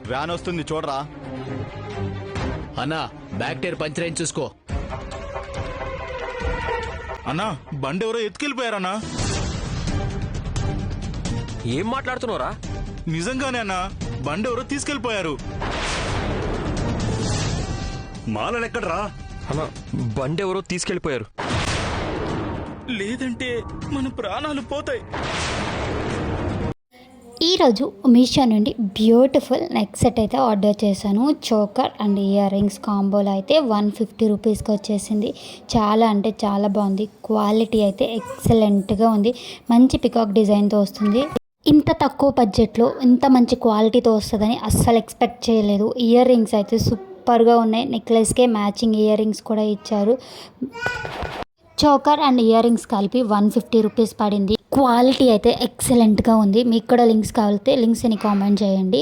Van వస్తుంది చూడరా. అన్నా బ్యాక్ టైర్ పంచర్ అయింది చూసుకో. అన్నా బండి ఎవరో ఎత్తుకెళ్ళిపోయారన్నా. ఏం మాట్లాడుతున్నావురా? నిజంగానే అన్నా, బండి ఎవరో తీసుకెళ్ళిపోయారు. మాలనెక్కడ్రా? అన్న బండి ఎవరో తీసుకెళ్లిపోయారు. లేదంటే మన ప్రాణాలు పోతాయి. ఈరోజు మీషో నుండి బ్యూటిఫుల్ నెక్ సెట్ అయితే ఆర్డర్ చేశాను. చోకర్ అండ్ ఇయర్ రింగ్స్ కాంబోలో అయితే 150 రూపీస్కి వచ్చేసింది. చాలా అంటే చాలా బాగుంది. క్వాలిటీ అయితే ఎక్సలెంట్గా ఉంది. మంచి పికాక్ డిజైన్తో వస్తుంది. ఇంత తక్కువ బడ్జెట్లో ఇంత మంచి క్వాలిటీతో వస్తుందని అస్సలు ఎక్స్పెక్ట్ చేయలేదు. ఇయర్ రింగ్స్ అయితే సూపర్గా ఉన్నాయి. నెక్లెస్కే మ్యాచింగ్ ఇయర్ రింగ్స్ కూడా ఇచ్చారు. చోకర్ అండ్ ఇయర్ రింగ్స్ కలిపి 150 రూపీస్ పడింది. క్వాలిటీ అయితే ఎక్సలెంట్గా ఉంది. మీకు కూడా లింక్స్ కావాలితే లింక్స్ని కామెంట్ చేయండి.